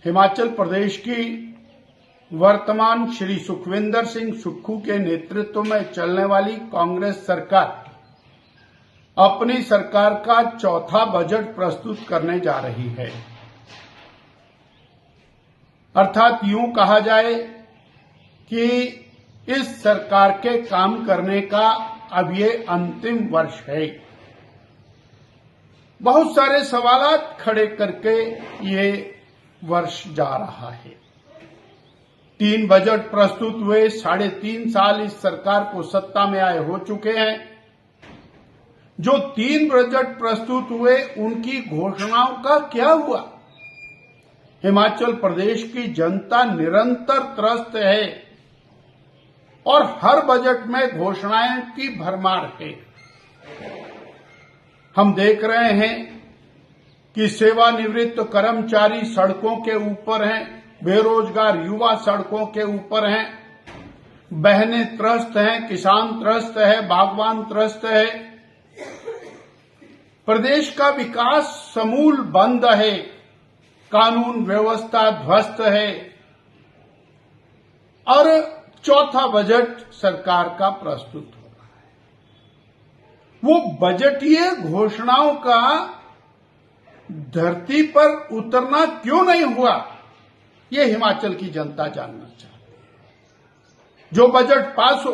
हिमाचल प्रदेश की वर्तमान श्री सुखविंदर सिंह सुक्खू के नेतृत्व में चलने वाली कांग्रेस सरकार अपनी सरकार का चौथा बजट प्रस्तुत करने जा रही है। अर्थात यूं कहा जाए कि इस सरकार के काम करने का अब ये अंतिम वर्ष है। बहुत सारे सवालात खड़े करके ये वर्ष जा रहा है। 3 बजट प्रस्तुत हुए, 3.5 साल इस सरकार को सत्ता में आए हो चुके हैं। जो 3 बजट प्रस्तुत हुए उनकी घोषणाओं का क्या हुआ? हिमाचल प्रदेश की जनता निरंतर त्रस्त है और हर बजट में घोषणाएं की भरमार है। हम देख रहे हैं कि सेवानिवृत्त कर्मचारी सड़कों के ऊपर हैं, बेरोजगार युवा सड़कों के ऊपर हैं, बहनें त्रस्त हैं, किसान त्रस्त है, बागवान त्रस्त है। प्रदेश का विकास समूल बंद है, कानून व्यवस्था ध्वस्त है और चौथा बजट सरकार का प्रस्तुत हो रहा है। वो बजटीय घोषणाओं का धरती पर उतरना क्यों नहीं हुआ, ये हिमाचल की जनता जानना चाहती है। जो बजट पास हो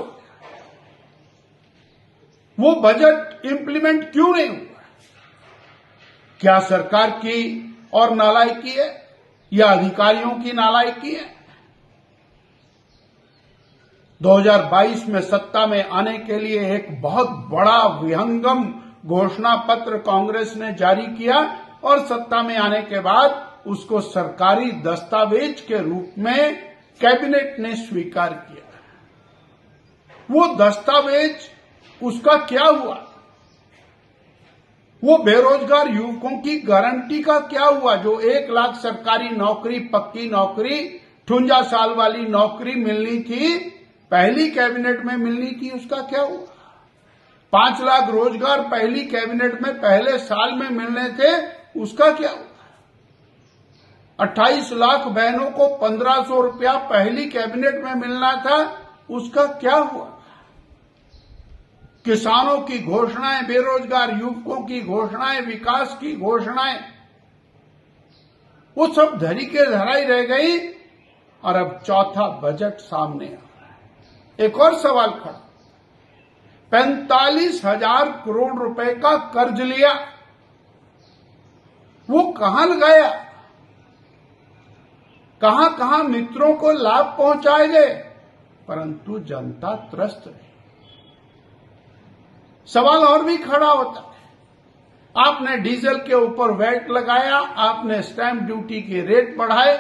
वो बजट इंप्लीमेंट क्यों नहीं हुआ? क्या सरकार की और नालायकी है या अधिकारियों की नालायकी है? 2022 में सत्ता में आने के लिए एक बहुत बड़ा विहंगम घोषणा पत्र कांग्रेस ने जारी किया और सत्ता में आने के बाद उसको सरकारी दस्तावेज के रूप में कैबिनेट ने स्वीकार किया। वो दस्तावेज उसका क्या हुआ? वो बेरोजगार युवकों की गारंटी का क्या हुआ? जो 1 लाख सरकारी नौकरी, पक्की नौकरी, 58 साल वाली नौकरी मिलनी थी, पहली कैबिनेट में मिलनी थी, उसका क्या हुआ? 5 लाख रोजगार पहली कैबिनेट में पहले साल में मिलने थे, उसका क्या हुआ? 28 लाख बहनों को 1500 रुपया पहली कैबिनेट में मिलना था, उसका क्या हुआ? किसानों की घोषणाएं, बेरोजगार युवकों की घोषणाएं, विकास की घोषणाएं, वो सब धरी के धराई रह गई और अब चौथा बजट सामने आ रहा है। एक और सवाल खड़ा, 45,000 करोड़ रुपए का कर्ज लिया, वो कहां लगाया? कहां कहां मित्रों को लाभ पहुंचाए गए, परंतु जनता त्रस्त रही। सवाल और भी खड़ा होता है, आपने डीजल के ऊपर वैट लगाया, आपने स्टैंप ड्यूटी के रेट बढ़ाए,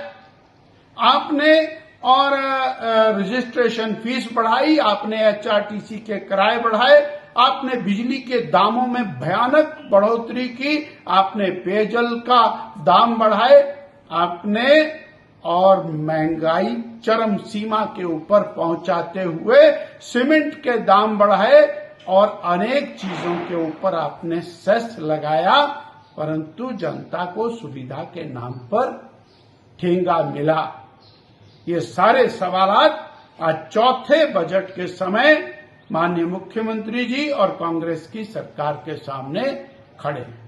आपने और रजिस्ट्रेशन फीस बढ़ाई, आपने एचआरटीसी के किराए बढ़ाए, आपने बिजली के दामों में भयानक बढ़ोतरी की, आपने पेयजल का दाम बढ़ाए, आपने और महंगाई चरम सीमा के ऊपर पहुंचाते हुए सीमेंट के दाम बढ़ाए और अनेक चीजों के ऊपर आपने सेस लगाया, परंतु जनता को सुविधा के नाम पर ठेंगा मिला। ये सारे सवालात आज चौथे बजट के समय माननीय मुख्यमंत्री जी और कांग्रेस की सरकार के सामने खड़े हैं।